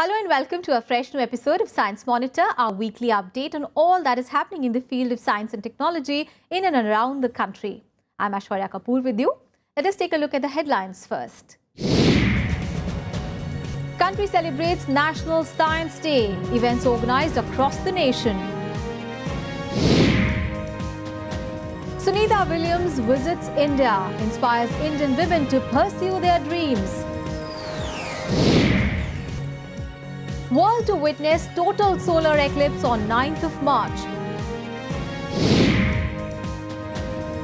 Hello and welcome to a fresh new episode of Science Monitor, our weekly update on all that is happening in the field of science and technology in and around the country. I'm Aishwarya Kapoor with you. Let us take a look at the headlines first. Country celebrates National Science Day. Events organized across the nation. Sunita Williams visits India, inspires Indian women to pursue their dreams. World to witness total solar eclipse on 9th of March.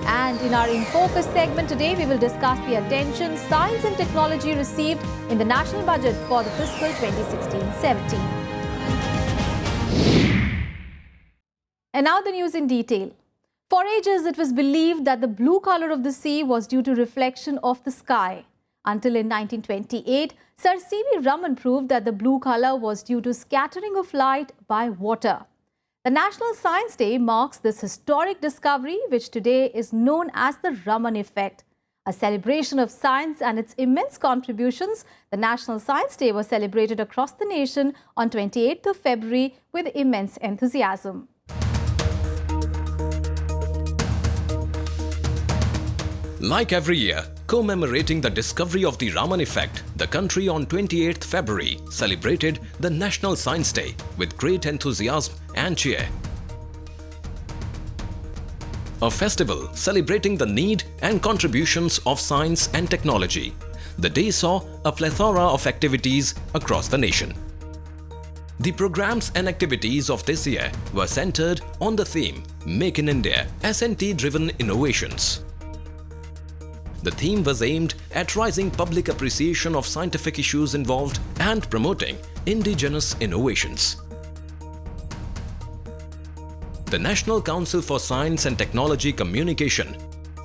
And in our In Focus segment today, we will discuss the attention science and technology received in the national budget for the fiscal 2016-17. And now the news in detail. For ages, it was believed that the blue color of the sea was due to reflection of the sky. Until in 1928, Sir C.V. Raman proved that the blue color was due to scattering of light by water. The National Science Day marks this historic discovery, which today is known as the Raman effect. A celebration of science and its immense contributions, the National Science Day was celebrated across the nation on 28th of February with immense enthusiasm. Like every year, commemorating the discovery of the Raman effect, the country on 28th February celebrated the National Science Day with great enthusiasm and cheer. A festival celebrating the need and contributions of science and technology. The day saw a plethora of activities across the nation. The programs and activities of this year were centered on the theme Make in India, S&T-driven innovations. The theme was aimed at raising public appreciation of scientific issues involved and promoting indigenous innovations. The National Council for Science and Technology Communication,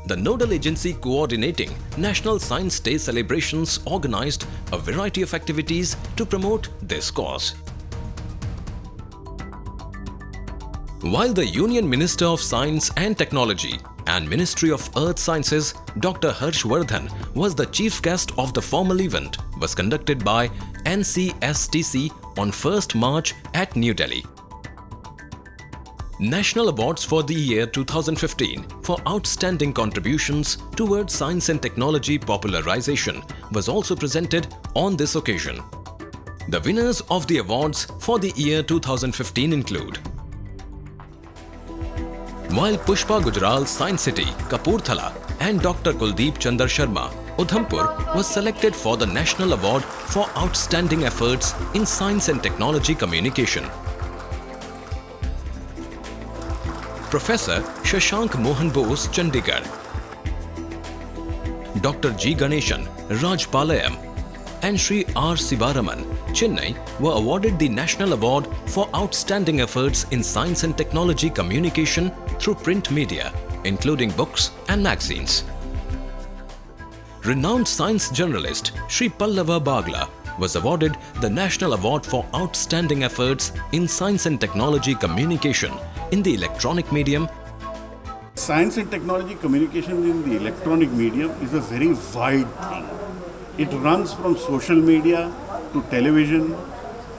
the nodal agency coordinating National Science Day celebrations, organized a variety of activities to promote this cause. While the Union Minister of Science and Technology and Ministry of Earth Sciences, Dr. Harshvardhan, was the chief guest of the formal event, was conducted by NCSTC on 1st March at New Delhi. National Awards for the year 2015 for outstanding contributions towards science and technology popularization was also presented on this occasion. The winners of the awards for the year 2015 include: while Pushpa Gujral Science City, Kapurthala and Dr. Kuldeep Chandra Sharma, Udhampur was selected for the National Award for Outstanding Efforts in Science and Technology Communication. Professor Shashank Mohan Bose, Chandigarh. Dr. G. Ganeshan, Rajpalayam and Shri R. Sivaraman, Chennai were awarded the National Award for Outstanding Efforts in Science and Technology Communication through print media, including books and magazines. Renowned science journalist Shri Pallava Bagla was awarded the National Award for Outstanding Efforts in Science and Technology Communication in the electronic medium. Science and technology communication in the electronic medium is a very wide thing. It runs from social media to television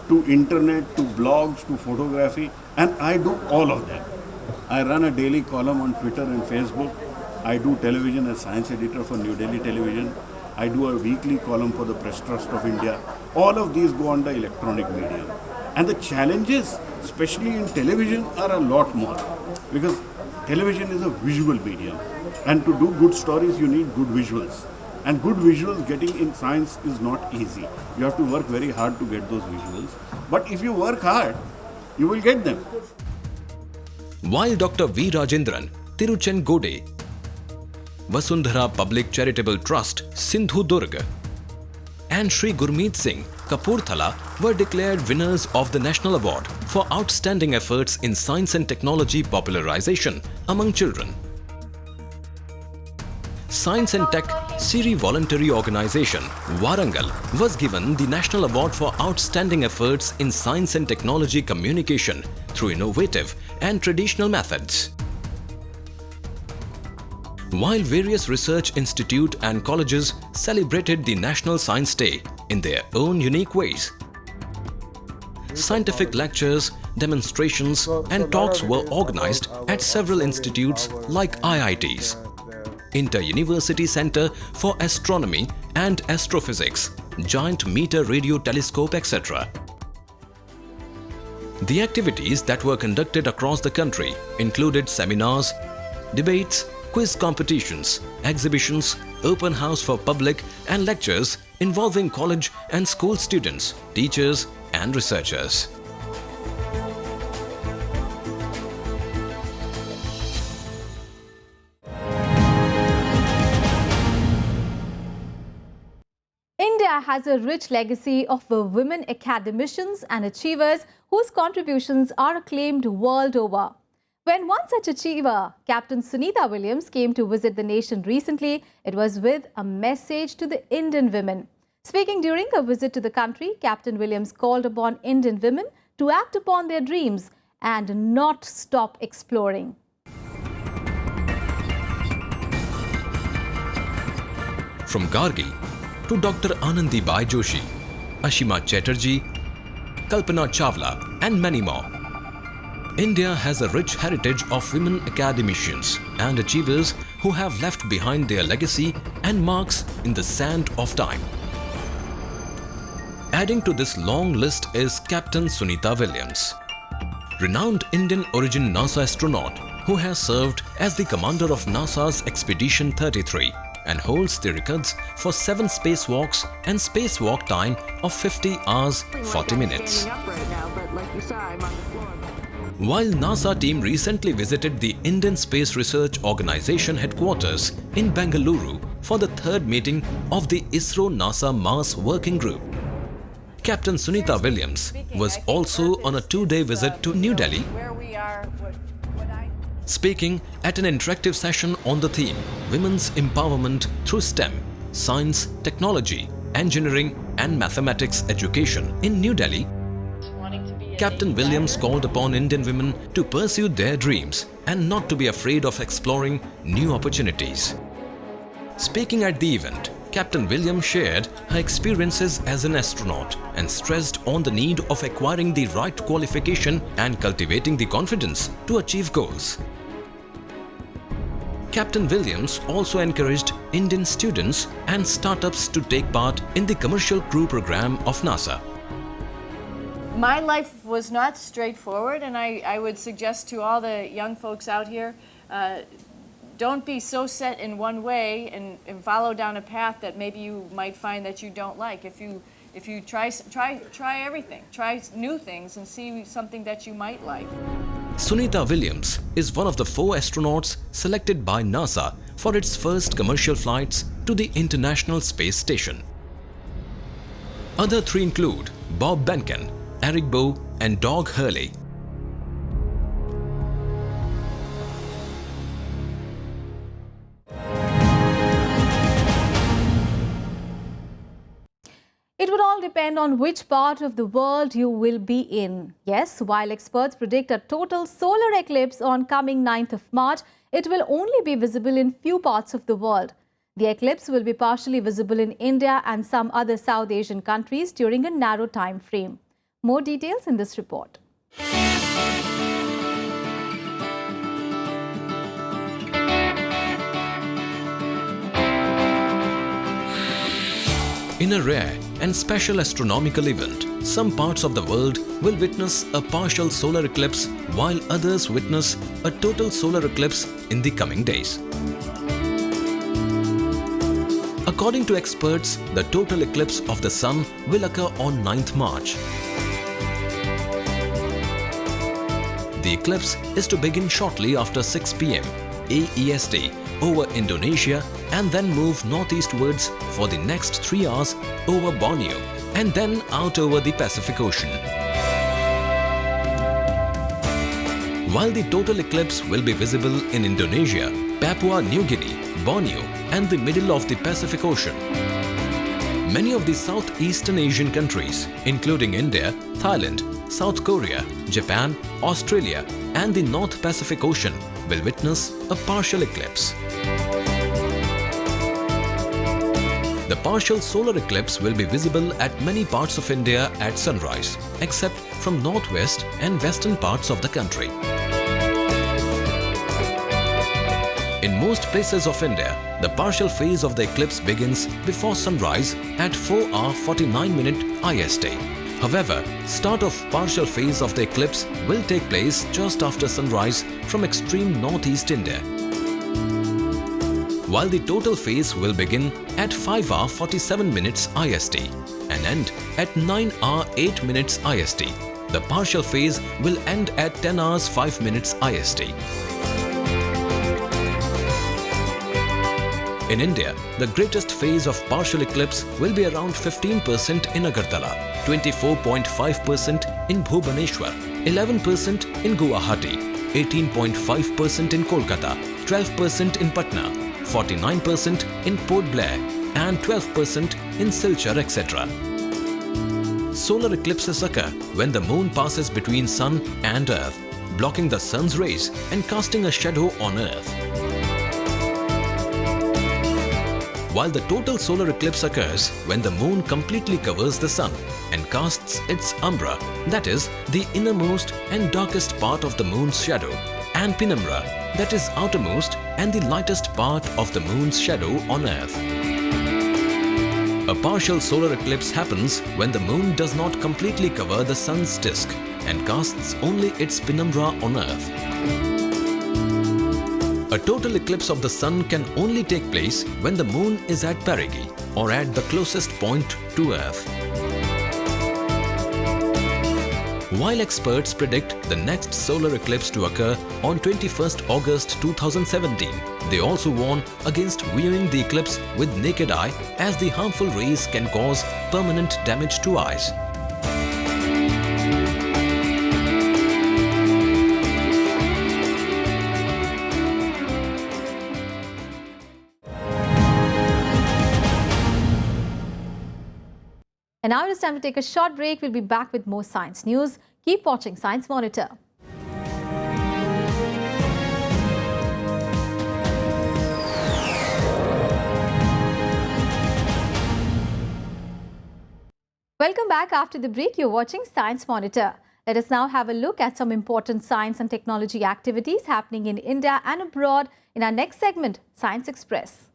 to internet to blogs to photography, and I do all of them. I run a daily column on Twitter and Facebook. I do television as science editor for New Delhi Television. I do a weekly column for the Press Trust of India. All of these go under electronic medium. And the challenges, especially in television, are a lot more, because television is a visual medium. And to do good stories, you need good visuals. And good visuals getting in science is not easy. You have to work very hard to get those visuals. But if you work hard, you will get them. While Dr. V. Rajendran, Tiruchengode, Vasundhara Public Charitable Trust, Sindhu Durg, and Shri Gurmeet Singh, Kapurthala were declared winners of the National Award for Outstanding Efforts in Science and Technology Popularization among children. Science and Tech Siri Voluntary Organization, Warangal, was given the National Award for Outstanding Efforts in Science and Technology Communication through innovative and traditional methods. While various research institutes and colleges celebrated the National Science Day in their own unique ways, scientific lectures, demonstrations and talks were organized at several institutes like IITs, Inter-University Center for Astronomy and Astrophysics, Giant Meter Radio Telescope, etc. The activities that were conducted across the country included seminars, debates, quiz competitions, exhibitions, open house for public and lectures involving college and school students, teachers and researchers. India has a rich legacy of women academicians and achievers whose contributions are acclaimed world over. When one such achiever, Captain Sunita Williams, came to visit the nation recently, it was with a message to the Indian women. Speaking during a visit to the country, Captain Williams called upon Indian women to act upon their dreams and not stop exploring. From Gargi to Dr. Anandibai Joshi, Ashima Chatterjee, Kalpana Chawla and many more, India has a rich heritage of women academicians and achievers who have left behind their legacy and marks in the sand of time. Adding to this long list is Captain Sunita Williams, renowned Indian origin NASA astronaut who has served as the commander of NASA's Expedition 33 and holds the records for 7 spacewalks and spacewalk time of 50 hours 40 minutes. While NASA team recently visited the Indian Space Research Organisation headquarters in Bengaluru for the 3rd meeting of the ISRO-NASA Mars Working Group, Captain Sunita Williams was also on a 2-day visit to New Delhi, speaking at an interactive session on the theme Women's Empowerment through STEM, Science, Technology, Engineering and Mathematics Education in New Delhi. Captain Williams called upon Indian women to pursue their dreams and not to be afraid of exploring new opportunities. Speaking at the event, Captain Williams shared her experiences as an astronaut and stressed on the need of acquiring the right qualification and cultivating the confidence to achieve goals. Captain Williams also encouraged Indian students and startups to take part in the Commercial Crew Program of NASA. My life was not straightforward, and I would suggest to all the young folks out here, don't be so set in one way and follow down a path that maybe you might find that you don't like. If you try everything, try new things and see something that you might like. Sunita Williams is one of the 4 astronauts selected by NASA for its first commercial flights to the International Space Station. Other 3 include Bob Behnken, Eric Bowe and Doug Hurley. It would all depend on which part of the world you will be in. Yes, while experts predict a total solar eclipse on coming 9th of March, it will only be visible in few parts of the world. The eclipse will be partially visible in India and some other South Asian countries during a narrow time frame. More details in this report. In a rare and special astronomical event, some parts of the world will witness a partial solar eclipse while others witness a total solar eclipse in the coming days. According to experts, the total eclipse of the sun will occur on 9th March. The eclipse is to begin shortly after 6 p.m. AEST over Indonesia and then move northeastwards for the next 3 hours over Borneo and then out over the Pacific Ocean. While the total eclipse will be visible in Indonesia, Papua New Guinea, Borneo and the middle of the Pacific Ocean, many of the Southeastern Asian countries, including India, Thailand, South Korea, Japan, Australia and the North Pacific Ocean will witness a partial eclipse. The partial solar eclipse will be visible at many parts of India at sunrise, except from northwest and western parts of the country. In most places of India, the partial phase of the eclipse begins before sunrise at 4:49 IST. However, start of partial phase of the eclipse will take place just after sunrise from extreme northeast India, while the total phase will begin at 5:47 IST and end at 9:08 IST. The partial phase will end at 10:05 IST. In India, the greatest phase of partial eclipse will be around 15% in Agartala, 24.5% in Bhubaneswar, 11% in Guwahati, 18.5% in Kolkata, 12% in Patna, 49% in Port Blair and 12% in Silchar, etc. Solar eclipses occur when the moon passes between sun and earth, blocking the sun's rays and casting a shadow on earth. While the total solar eclipse occurs when the moon completely covers the sun and casts its umbra, that is, the innermost and darkest part of the moon's shadow, and penumbra, that is outermost and the lightest part of the moon's shadow on earth. A partial solar eclipse happens when the moon does not completely cover the sun's disk and casts only its penumbra on earth. A total eclipse of the sun can only take place when the moon is at perigee or at the closest point to earth. While experts predict the next solar eclipse to occur on 21st August 2017, they also warn against viewing the eclipse with naked eye, as the harmful rays can cause permanent damage to eyes. And now it is time to take a short break. We'll be back with more science news. Keep watching Science Monitor. Welcome back. After the break, you're watching Science Monitor. Let us now have a look at some important science and technology activities happening in India and abroad in our next segment, Science Express.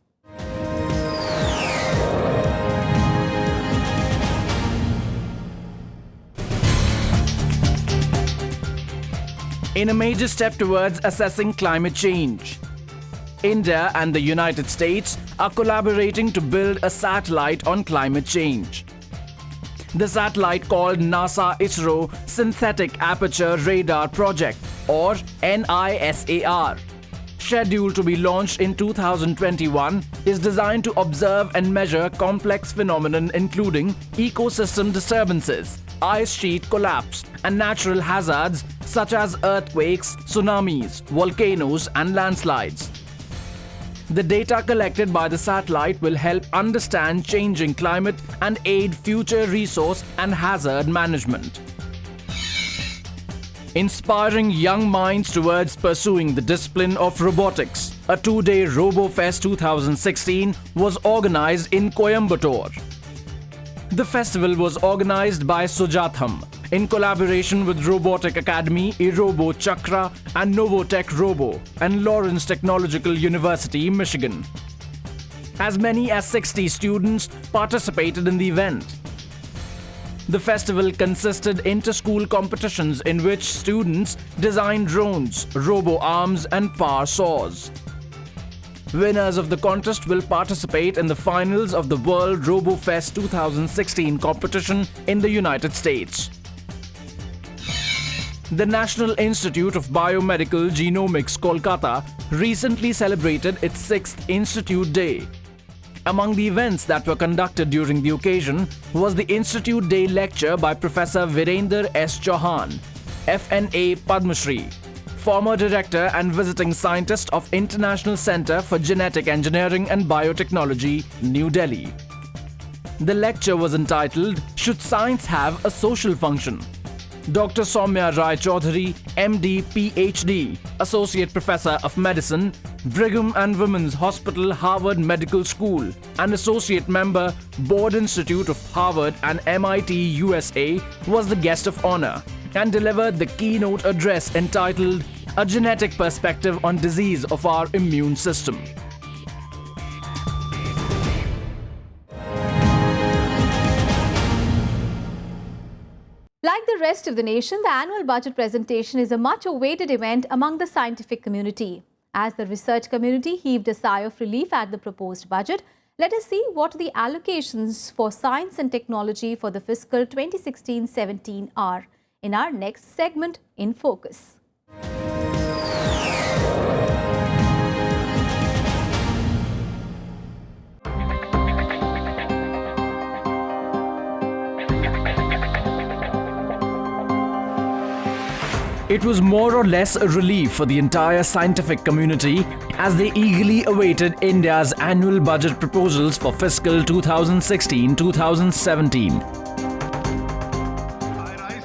In a major step towards assessing climate change, India and the United States are collaborating to build a satellite on climate change. The satellite, called NASA-ISRO Synthetic Aperture Radar Project, or NISAR, scheduled to be launched in 2021, is designed to observe and measure complex phenomena including ecosystem disturbances, ice sheet collapse, and natural hazards such as earthquakes, tsunamis, volcanoes, and landslides. The data collected by the satellite will help understand changing climate and aid future resource and hazard management. Inspiring young minds towards pursuing the discipline of robotics, a two-day RoboFest 2016 was organized in Coimbatore. The festival was organized by Sujatham in collaboration with Robotic Academy, Irobo Chakra, and Novotech Robo and Lawrence Technological University, Michigan. As many as 60 students participated in the event. The festival consisted inter-school competitions in which students designed drones, robo-arms, and power saws. Winners of the contest will participate in the finals of the World RoboFest 2016 competition in the United States. The National Institute of Biomedical Genomics, Kolkata, recently celebrated its 6th Institute Day. Among the events that were conducted during the occasion was the Institute Day lecture by Professor Virender S. Chauhan, FNA Padma Shri, former director and visiting scientist of International Center for Genetic Engineering and Biotechnology, New Delhi. The lecture was entitled, "Should Science Have a Social Function?" Dr. Soumya Rai Chaudhary, MD, PhD, Associate Professor of Medicine, Brigham and Women's Hospital, Harvard Medical School, and Associate Member, Board Institute of Harvard and MIT, USA, was the guest of honor and delivered the keynote address entitled A Genetic Perspective on Disease of Our Immune System. Like the rest of the nation, the annual budget presentation is a much-awaited event among the scientific community. As the research community heaved a sigh of relief at the proposed budget, let us see what the allocations for science and technology for the fiscal 2016-17 are in our next segment, In Focus. It was more or less a relief for the entire scientific community as they eagerly awaited India's annual budget proposals for fiscal 2016-2017.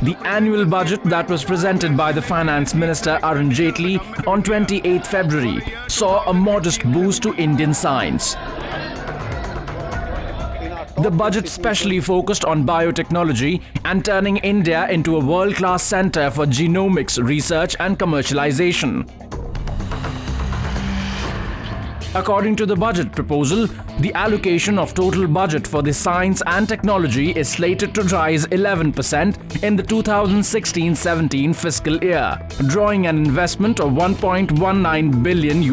The annual budget that was presented by the Finance Minister Arun Jaitley on 28 February saw a modest boost to Indian science. The budget specially focused on biotechnology and turning India into a world-class center for genomics research and commercialization. According to the budget proposal, the allocation of total budget for the science and technology is slated to rise 11% in the 2016-17 fiscal year, drawing an investment of $1.19 billion.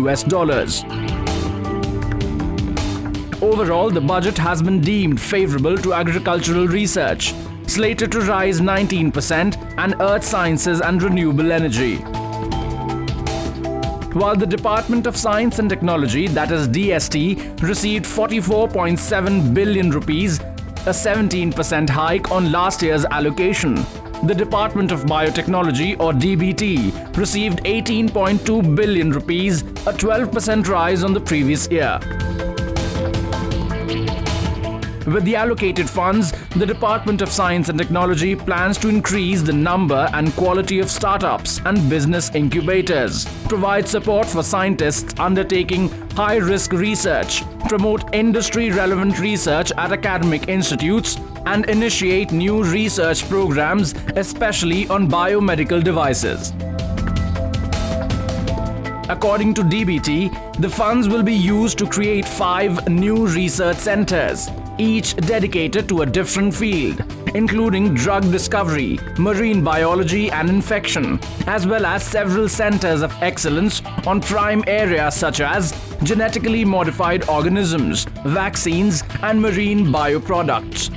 Overall, the budget has been deemed favorable to agricultural research, slated to rise 19%, and earth sciences and renewable energy. While the Department of Science and Technology, that is DST, received 44.7 billion rupees, a 17% hike on last year's allocation. The Department of Biotechnology, or DBT, received 18.2 billion rupees, a 12% rise on the previous year. With the allocated funds, the Department of Science and Technology plans to increase the number and quality of startups and business incubators, provide support for scientists undertaking high-risk research, promote industry-relevant research at academic institutes, and initiate new research programs, especially on biomedical devices. According to DBT, the funds will be used to create 5 new research centers, each dedicated to a different field, including drug discovery, marine biology and infection, as well as several centers of excellence on prime areas such as genetically modified organisms, vaccines, and marine bioproducts.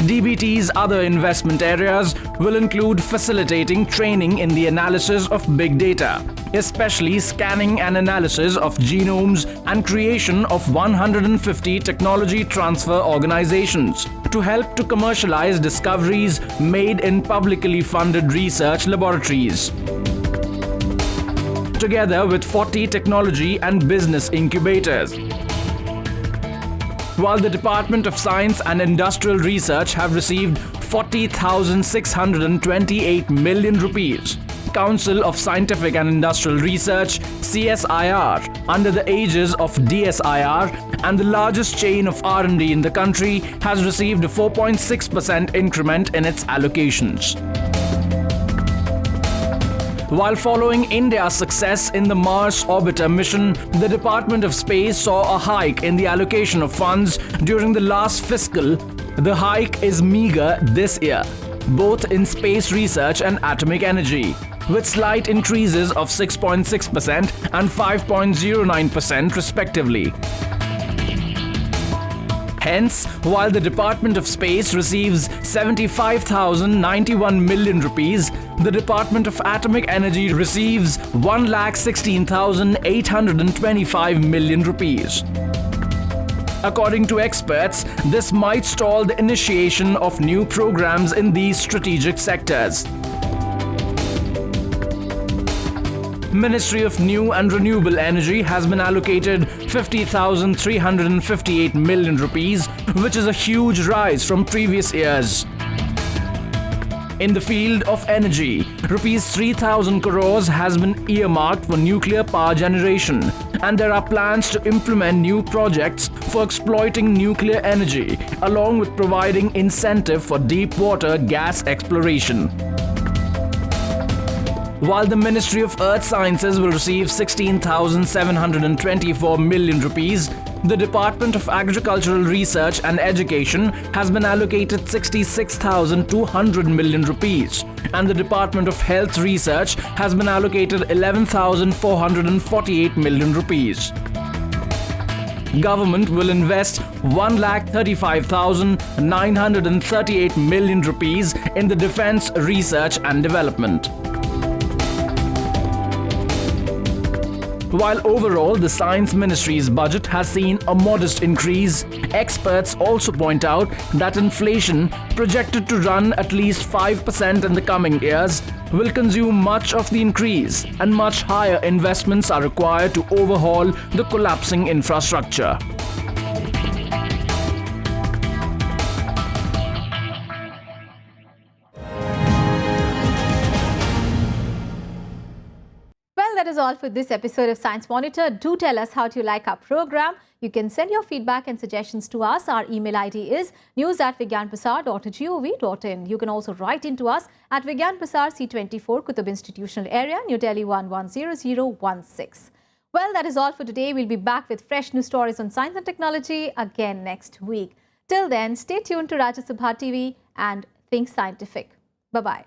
DBT's other investment areas will include facilitating training in the analysis of big data, especially scanning and analysis of genomes, and creation of 150 technology transfer organizations to help to commercialize discoveries made in publicly funded research laboratories, together with 40 technology and business incubators. While the Department of Science and Industrial Research have received 40,628 million rupees, Council of Scientific and Industrial Research (CSIR), under the aegis of DSIR and the largest chain of R&D in the country, has received a 4.6% increment in its allocations. While following India's success in the Mars Orbiter mission, the Department of Space saw a hike in the allocation of funds during the last fiscal. The hike is meager this year, both in space research and atomic energy, with slight increases of 6.6% and 5.09% respectively. Hence, while the Department of Space receives 75,091 million rupees, the Department of Atomic Energy receives 1,16,825 million rupees. According to experts, this might stall the initiation of new programs in these strategic sectors. Ministry of New and Renewable Energy has been allocated 50,358 million rupees, which is a huge rise from previous years. In the field of energy, rupees 3,000 crores has been earmarked for nuclear power generation, and there are plans to implement new projects for exploiting nuclear energy, along with providing incentive for deep water gas exploration. While the Ministry of Earth Sciences will receive 16,724 million rupees, the Department of Agricultural Research and Education has been allocated 66,200 million rupees, and the Department of Health Research has been allocated 11,448 million rupees. Government will invest 1,35,938 million rupees in the defence research and development. While overall the Science Ministry's budget has seen a modest increase, experts also point out that inflation, projected to run at least 5% in the coming years, will consume much of the increase, and much higher investments are required to overhaul the collapsing infrastructure. That is all for this episode of Science Monitor. Do tell us how do you like our program. You can send your feedback and suggestions to us. Our email ID is news@vigyanprasar.gov.in. You can also write into us at Vigyan Prasar C24, Qutub Institutional Area, New Delhi 110016. Well, that is all for today. We'll be back with fresh news stories on science and technology again next week. Till then, stay tuned to Rajya Sabha TV and think scientific. Bye-bye.